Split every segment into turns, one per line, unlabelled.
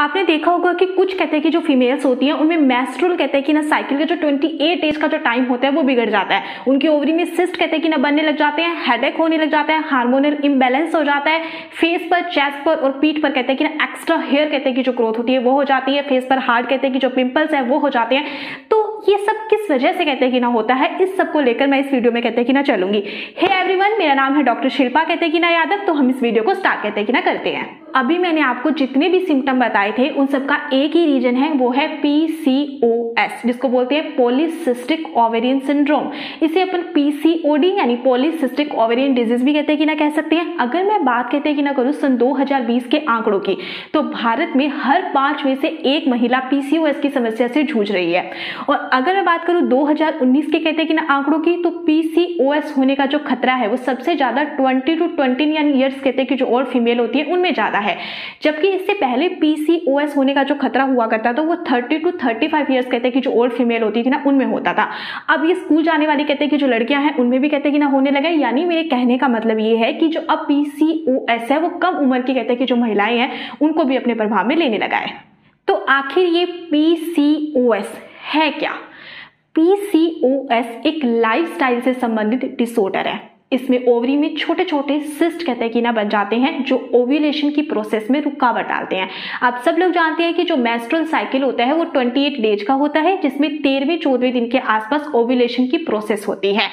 आपने देखा होगा कि कुछ कहते हैं कि जो फीमेल्स होती हैं उनमें मेंस्ट्रुअल कहते हैं कि ना साइकिल का जो 28 एज का जो टाइम होता है वो बिगड़ जाता है। उनके ओवरी में सिस्ट कहते हैं कि ना बनने लग जाते हैं, हेडेक होने लग जाता है, हार्मोनल इम्बैलेंस हो जाता है, फेस पर, चेस्ट पर और पीठ पर कहते हैं कि ना एक्स्ट्रा हेयर कहते हैं कि जो ग्रोथ होती है वो हो जाती है, फेस पर हार्ड कहते हैं कि जो पिंपल्स है वो हो जाते हैं। तो ये सब किस वजह से कहते हैं कि ना होता है, इस सब को लेकर मैं इस वीडियो में कहते हैं कि ना चलूंगी। हे एवरीवन, मेरा नाम है डॉक्टर शिल्पा कहते हैं कि ना यादव। तो हम इस वीडियो को स्टार्ट कहते हैं कि ना करते हैं। अभी मैंने आपको जितने भी सिम्टम बताए थे उन सबका एक ही रीजन है, वो है PCOS, जिसको बोलते हैं पॉलीसिस्टिक ओवेरियन सिंड्रोम। इसे अपन PCOD यानी पॉलीसिस्टिक ओवेरियन डिजीज भी कहते हैं कि ना कह सकते हैं। अगर मैं बात कहते हैं कि ना करूँ सन 2020 के आंकड़ों की, तो भारत में हर 5 में से 1 महिला PCOS की समस्या से जूझ रही है। और अगर मैं बात करूँ 2019 के कहते हैं कि ना आंकड़ों की, तो PCOS होने का जो खतरा है वो सबसे ज्यादा 20 to 29 ईयर्स कहते हैं कि जो और फीमेल होती है उनमें ज्यादा है। जबकि इससे पहले PCOS होने का जो खतरा हुआ करता था वो 30 to 35 ईयर्स कहते हैं कि जो ओल्ड फीमेल होती थी ना उनमें होता था। अब ये स्कूल जाने वाली कहते हैं कि जो लड़कियां हैं उनमें भी कहते हैं कि ना होने लगा। यानी मेरे कहने का मतलब ये है कि जो अब PCOS है वो कम उम्र की कहते हैं कि जो महिलाएं हैं उनको भी अपने प्रभाव में लेने लगा है। तो आखिर ये PCOS है क्या? PCOS एक लाइफस्टाइल से संबंधित डिसऑर्डर है। इसमें ओवरी में छोटे छोटे सिस्ट कहते हैं कि ना बन जाते हैं, जो ओव्यूलेशन की प्रोसेस में रुकावट डालते हैं। आप सब लोग जानते हैं कि जो मेंस्ट्रुअल साइकिल होता है वो 28 डेज का होता है, जिसमें 13वें-14वें दिन के आसपास ओव्यूलेशन की प्रोसेस होती है।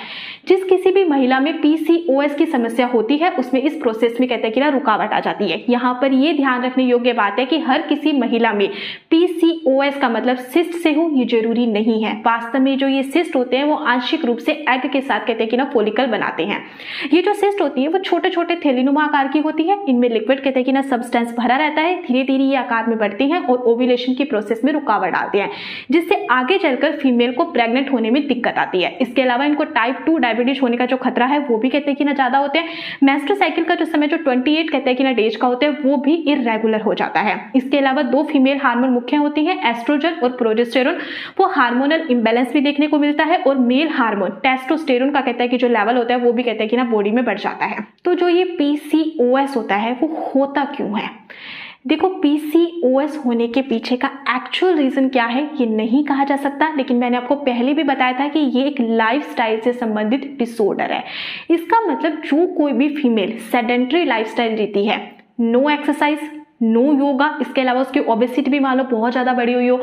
जिस किसी भी महिला में PCOS की समस्या होती है उसमें इस प्रोसेस में कहते हैं कि ना रुकावट आ जाती है। यहाँ पर ये ध्यान रखने योग्य बात है कि हर किसी महिला में PCOS का मतलब सिस्ट से हो ये जरूरी नहीं है। वास्तव में जो ये सिस्ट होते हैं वो आंशिक रूप से एग के साथ कहते हैं कि ना फोलिकल बनाते हैं। ये जो सिस्ट होती है वो छोटे छोटे थैलीनुमा आकार की होती है। इनमें लिक्विड कहते हैं कि ना सब्सटेंस भरा रहता है। धीरे धीरे ये आकार में बढ़ती हैं और ओव्यूलेशन की प्रोसेस में रुकावट डालते हैं, जिससे आगे चलकर फीमेल को प्रेग्नेंट होने में दिक्कत आती है। इसके अलावा इनको टाइप 2 डायबिटीज होने का जो खतरा है वो भी कहते हैं कि ना ज्यादा होते हैं। मेंस्ट्रुअल साइकिल का जो समय जो 28 कहते हैं कि ना डेज का होता है वो भी इरेगुलर हो जाता है। इसके अलावा 2 फीमेल हार्मोन मुख्य होती है, एस्ट्रोजन और प्रोजेस्टेरोन। वो हार्मोनल इंबैलेंस भी देखने को मिलता है और मेल हार्मोन टेस्टोस्टेरोन का कहता है कि जो लेवल होता है वो भी कहते हैं कि ना बॉडी में बढ़ जाता है। तो जो ये PCOS होता है वो होता क्यों है? देखो, PCOS होने के पीछे का एक्चुअल रीजन क्या है ये नहीं कहा जा सकता, लेकिन मैंने आपको पहले भी बताया था कि ये एक लाइफस्टाइल से संबंधित डिसऑर्डर है। इसका मतलब जो कोई भी फीमेल सेडेंटरी लाइफस्टाइल जीती है, नो एक्सरसाइज, नो योगा, इसके अलावा उसकी ओबेसिटी भी मान लो बहुत ज्यादा बढ़ी हुई हो,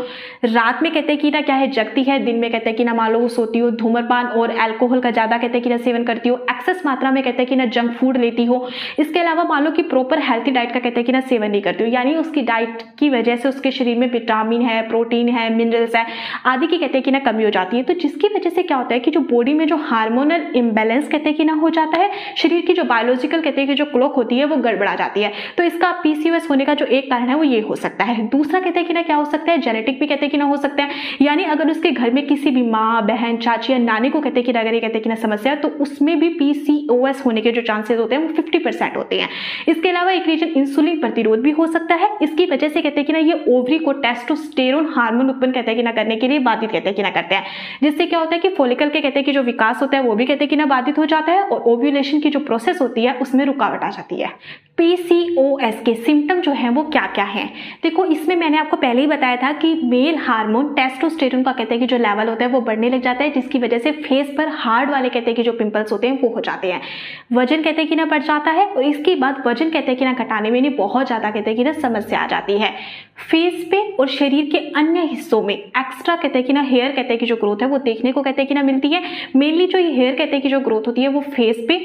रात में कहते हैं कि ना क्या है जगती है, दिन में कहते हैं कि ना मान लो वो सोती हो, धूम्रपान और अल्कोहल का ज्यादा कहते हैं कि ना सेवन करती हो, एक्सेस मात्रा में कहते हैं कि ना जंक फूड लेती हो, इसके अलावा मान लो कि प्रॉपर हेल्थी डाइट का कहते हैं कि ना सेवन नहीं करती हो, यानी उसकी डाइट की वजह से उसके शरीर में विटामिन है, प्रोटीन है, मिनरल्स है आदि की कहते हैं कि ना कमी हो जाती है। तो जिसकी वजह से क्या होता है कि जो बॉडी में जो हार्मोनल इम्बैलेंस कहते हैं कि ना हो जाता है, शरीर की जो बायोलॉजिकल कहते हैं कि जो क्लॉक होती है वो गड़बड़ा जाती है। तो इसका PCOS होने का जो एक कारण है वो ये हो सकता है। दूसरा कहते हैं कि ना क्या हो सकता है, जेनेटिक भी कहते हैं कि ना हो सकता है। यानी अगर उसके घर में किसी भी माँ, बहन, चाची या नानी को कहते हैं कि अगर ये कहते हैं कि ना समस्या, तो उसमें भी PCOS होने के जो चांसेस होते हैं वो 50% होते हैं। इसके अलावा एक रीजन इंसुलिन प्रतिरोध भी हो सकता है। इसकी वजह से कहते हैं कि ना ये ओवरी को टेस्टोस्टेरोन हार्मोन उत्पन्न कहते हैं कि ना करने के लिए बाधित कहते हैं कि ना करते हैं, जिससे क्या होता है कि फॉलिकल के कहते हैं कि जो विकास होता है वो भी कहते हैं कि ना बाधित हो जाता है और ओव्यूलेशन की जो प्रोसेस होती है उसमें रुकावट आ जाती है। PCOS के सिम्टम जो है वो क्या क्या है? देखो, इसमें मैंने आपको पहले ही बताया था कि मेल हार्मोन टेस्टोस्टेरोन का कहते हैं कि जो लेवल होता है वो बढ़ने लग जाता है, जिसकी वजह से फेस पर हार्ड वाले कहते हैं कि जो पिंपल्स होते हैं वो हो जाते हैं। वजन कहते हैं कि ना बढ़ जाता है और इसके बाद वजन कहते हैं कि ना घटाने में नहीं बहुत ज्यादा कहते हैं कि ना समस्या आ जाती है। फेस पे और शरीर के अन्य हिस्सों में एक्स्ट्रा कहते हैं कि ना हेयर कहते हैं कि जो ग्रोथ है वो देखने को कहते हैं कि ना मिलती है। मेनली जो ये हेयर कहते हैं कि जो ग्रोथ होती है वो फेस पे,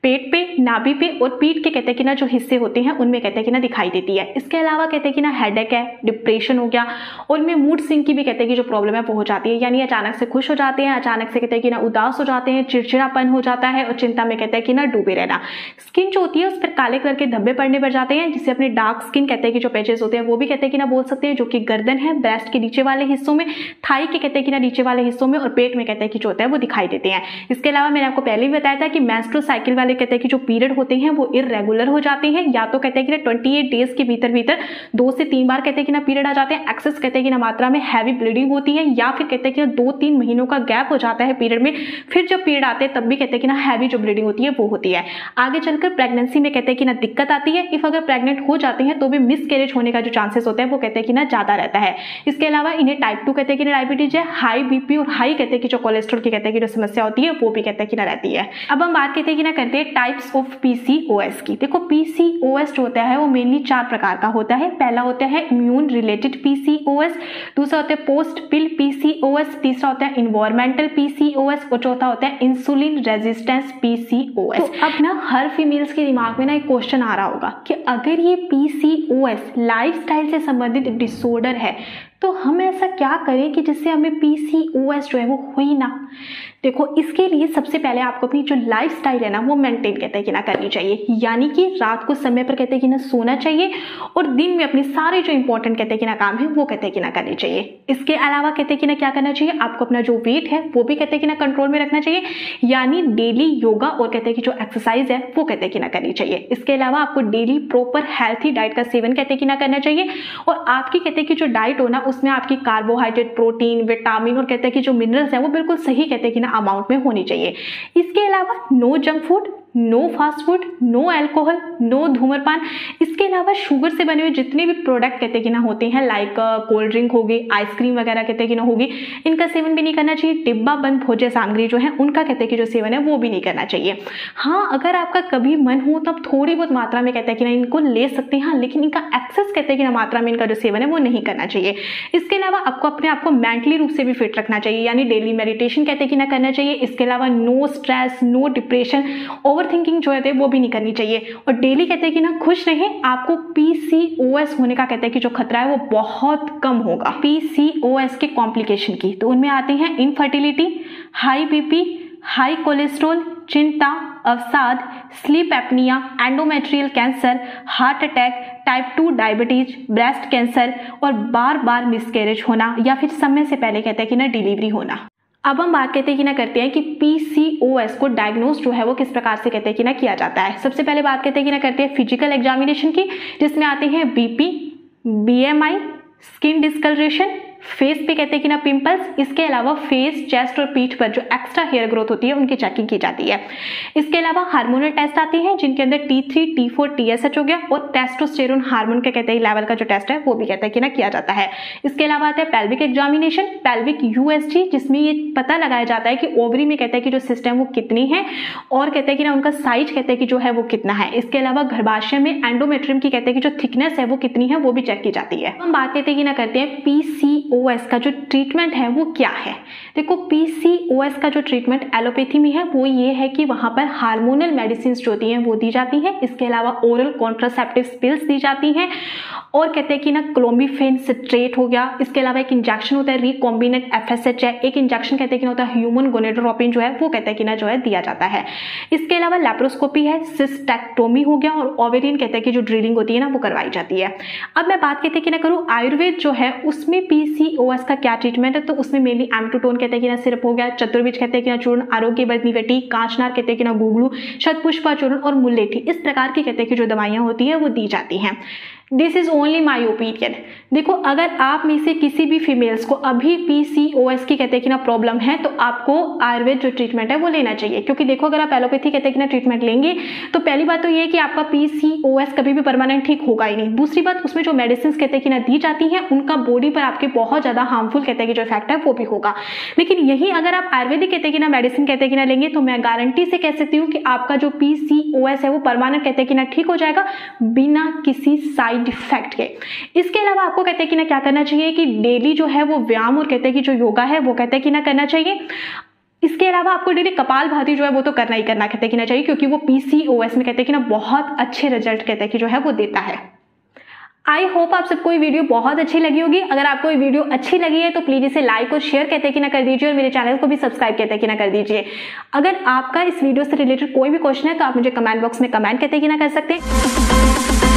पेट पे, नाभि पे और पीठ के कहते हैं कि ना जो हिस्से होते हैं उनमें कहते हैं कि ना दिखाई देती है। इसके अलावा कहते हैं कि ना हेडेक है, डिप्रेशन हो गया और इनमें मूड स्विंग की भी कहते हैं कि जो प्रॉब्लम है वो हो जाती है। यानी अचानक से खुश हो जाते हैं, अचानक से कहते हैं कि ना उदास हो जाते हैं, चिड़चिड़ापन हो जाता है और चिंता में कहते हैं कि ना डूबे रहना। स्किन जो होती है उस पर काले कलर के धब्बे पड़ने पड़ जाते हैं, जिससे अपने डार्क स्किन कहते हैं कि जो पैचेस होते हैं वो भी कहते हैं कि ना बोल सकते हैं, जो कि गर्दन है, ब्रेस्ट के नीचे वाले हिस्सों में, थाई के कहते हैं कि ना नीचे वाले हिस्सों में और पेट में कहते हैं कि जो होता है वो दिखाई देते हैं। इसके अलावा मैंने आपको पहले भी बताया था कि मेंस्ट्रुअल साइकिल वाले कहते हैं कि जो पीरियड होते हैं वो इरेगुलर हो जाते हैं, या तो कहते हैं कि 28 डेज के भीतर 2 से 3 बार कहते हैं कि ना पीरियड आ जाते हैं, एक्सेस कहते हैं कि ना मात्रा में हैवी ब्लीडिंग होती है, या फिर कहते हैं कि 2-3 महीनों का गैप हो जाता है पीरियड में, फिर जब पीरियड आते हैं तब भी कहते हैं कि ना हैवी जो ब्लीडिंग होती है वो होती है। आगे चलकर प्रेगनेंसी में कहते हैं कि ना दिक्कत आती है। इफ अगर प्रेग्नेंट हो जाते हैं तो भी मिसकैरेज होने का जो चांसेस होता होता है वो कहते हैं कि ना ज़्यादा रहता है। इसके अलावा इन्हें टाइप 2 कहते हैं कि ना डायबिटीज है, हाई बीपी और हाई कहते हैं कि जो कोलेस्ट्रॉल की कहते हैं कि जो समस्या होती है वो भी कहते हैं कि ना रहती है। अब हम बात कहते हैं कि ना करते हैं टाइप्स ऑफ पीसीओएस की। देखो पीसीओएस जो होता है वो मेनली 4 प्रकार का होता है। पहला होता है इम्यून रिलेटेड पीसीओएस, दूसरा होता है पोस्ट पिल पीसीओएस, तीसरा होता है इन्वायरमेंटल पीसीओएस और चौथा होता है इंसुलिन रेजिस्टेंस पीसीओएस। तो अब ना हर फीमेल्स के दिमाग में ना एक क्वेश्चन आ रहा होगा कि अगर ये पीसीओएस लाइफस्टाइल से संबंधित डिसऑर्डर है तो हम ऐसा क्या करें कि जिससे हमें पीसीओएस जो है वो हो ही ना। देखो इसके लिए सबसे पहले आपको अपनी जो लाइफस्टाइल है ना वो मेंटेन कहते हैं कि ना करनी चाहिए, यानी कि रात को समय पर कहते हैं कि ना सोना चाहिए और दिन में अपने सारे जो इंपॉर्टेंट कहते हैं कि ना काम है वो कहते हैं कि ना करनी चाहिए। इसके अलावा कहते हैं कि ना क्या करना चाहिए, आपको अपना जो वेट है वो भी कहते हैं कि ना कंट्रोल में रखना चाहिए, यानी डेली योगा और कहते हैं कि जो एक्सरसाइज है वो कहते हैं कि ना करनी चाहिए। इसके अलावा आपको डेली प्रॉपर हेल्थी डाइट का सेवन कहते हैं कि ना करना चाहिए और आपकी कहते हैं कि जो डाइट हो ना उसमें आपकी कार्बोहाइड्रेट, प्रोटीन, विटामिन और कहते हैं कि जो मिनरल्स है वो बिल्कुल सही कहते हैं कि ना अमाउंट में होनी चाहिए। इसके अलावा no junk food, no fast food, no alcohol, no धूम्रपान। इसके अलावा शुगर से बने हुए जितने भी प्रोडक्ट कहते हैं कि ना होते हैं लाइक कोल्ड ड्रिंक होगी, आइसक्रीम वगैरह कहते हैं कि ना होगी, इनका सेवन भी नहीं करना चाहिए। डिब्बा बंद भोज्य सामग्री जो है उनका कहते हैं कि जो सेवन है वो भी नहीं करना चाहिए। हाँ अगर आपका कभी मन हो तब थोड़ी बहुत मात्रा में कहते हैं कि ना इनको ले सकते हैं, हाँ लेकिन इनका एक्सेस कहते हैं कि ना मात्रा में इनका जो सेवन है वो नहीं करना चाहिए। इसके अलावा आपको अपने आप को मेंटली रूप से भी फिट रखना चाहिए, यानी डेली मेडिटेशन कहते हैं कि ना करना चाहिए। इसके अलावा no stress, no depression, over thinking जो है वो भी नहीं करनी चाहिए और डेली कहते हैं कि ना खुश रहें। आपको पीसीओएस होने का कहते हैं कि जो खतरा है वो बहुत कम होगा। पीसीओएस के कॉम्प्लिकेशन की तो उनमें आते हैं infertility, high BP, high cholesterol, चिंता, अवसाद, sleep apnoea, endometrial cancer, heart attack, type 2 diabetes, breast cancer और बार बार मिसकैरेज होना या फिर समय से पहले कहते हैं कि ना डिलीवरी होना। अब हम बात कहते हैं कि ना करते हैं कि पीसीओएस को डायग्नोज जो है वो किस प्रकार से कहते हैं कि ना किया जाता है। सबसे पहले बात कहते हैं कि ना करते हैं फिजिकल एग्जामिनेशन की, जिसमें आते हैं BP, BMI, skin discoloration, face पे कहते हैं कि ना पिंपल्स। इसके अलावा फेस, चेस्ट और पीठ पर जो एक्स्ट्रा हेयर ग्रोथ होती है उनकी चेकिंग की जाती है। इसके अलावा हार्मोनल टेस्ट आते हैं जिनके अंदर T3, T4, TSH हो गया और टेस्टोस्टेरोन हार्मोन के कहते हैं लेवल का जो टेस्ट है वो भी कहते हैं कि ना किया जाता है। इसके अलावा आता है पेल्विक एग्जामिनेशन, पेल्विक यूएसजी, जिसमें ये पता लगाया जाता है कि ओवरी में कहते हैं कि जो सिस्टम वो कितनी है और कहते हैं कि ना उनका साइज कहते हैं कि जो है वो कितना है। इसके अलावा गर्भाशय में एंडोमेट्रियम की कहते हैं कि जो थिकनेस है वो कितनी है वो भी चेक की जाती है। हम बात कहते हैं कि ना करते हैं पीसीओएस का जो ट्रीटमेंट है वो क्या है। देखो पीसीओएस का जो ट्रीटमेंट एलोपैथी में है वो ये है कि वहां पर हार्मोनल मेडिसिन जो होती हैं वो दी जाती हैं। इसके अलावा ओरल कॉन्ट्रासेप्टिव पिल्स दी जाती हैं और कहते हैं कि ना क्लोमिफेन सिट्रेट हो गया। इसके अलावा एक इंजेक्शन होता है रिकॉम्बिनेंट FSH है, एक इंजेक्शन कहते हैं कि होता है ह्यूमन गोनेडोट्रोपिन जो है वो कहते हैं कि ना जो है दिया जाता है। इसके अलावा लैप्रोस्कोपी है, सिस्टेक्टोमी हो गया और ओवेरियन कहते हैं कि जो ड्रिलिंग होती है ना वो करवाई जाती है। अब मैं बात कहते हैं कि ना करूँ आयुर्वेद जो है उसमें पीसीओएस का क्या ट्रीटमेंट है, तो उसमें मेनली एम्टोटोन कहते हैं कि ना सिरप हो गया, चतुर्विज कहते हैं कि ना चूर्ण, आरोग्यवर्धनी वटी, कांचनार कहते हैं कि ना गुगलू, शतपुष्पा चूर्ण और मुल्लेठी, इस प्रकार की कहते हैं कि जो दवाइयां होती है वो दी जाती हैं। This is only my opinion. देखो अगर आप में से किसी भी फीमेल्स को अभी पीसीओएस की कहते हैं कि ना प्रॉब्लम है तो आपको आयुर्वेद जो ट्रीटमेंट है वो लेना चाहिए, क्योंकि देखो अगर आप एलोपैथी कहते हैं कि ना ट्रीटमेंट लेंगे तो पहली बात तो ये है कि आपका पीसीओएस कभी भी परमानेंट ठीक होगा ही नहीं। दूसरी बात उसमें जो मेडिसिन कहते हैं कि ना दी जाती है उनका बॉडी पर आपके बहुत ज्यादा हार्मफुल कहते हैं कि जो इफेक्ट है वो भी होगा। लेकिन यही अगर आप आयुर्वेदिक कहते हैं कि ना मेडिसिन कहते हैं कि ना लेंगे तो मैं गारंटी से कह सकती हूँ कि आपका जो पीसीओएस है वो परमानेंट कहते हैं कि ना ठीक हो जाएगा बिना किसी साइड इफेक्ट के। इसके अलावा आपको कहते हैं कि ना क्या करना चाहिए कि डेली जो है वो व्यायाम और कहते हैं कि जो योगा है वो कहते हैं कि ना करना चाहिए। इसके अलावा आपको डेली कपालभाति जो है वो तो करना ही करना कहते हैं कि ना चाहिए, क्योंकि वो पीसीओएस में कहते हैं कि ना बहुत अच्छे रिजल्ट कहते हैं कि जो है वो देता है। आई होप आप सबको ये वीडियो बहुत अच्छी लगी होगी। अगर आपको ये वीडियो अच्छी लगी है तो प्लीज इसे लाइक और शेयर कहते हैं कि ना कर दीजिए और मेरे चैनल को भी सब्सक्राइब कहते हैं कि ना कर दीजिए। अगर आपका इस वीडियो से रिलेटेड कोई भी क्वेश्चन है तो आप मुझे कमेंट बॉक्स में कमेंट कहते हैं कि ना कर सकते हैं।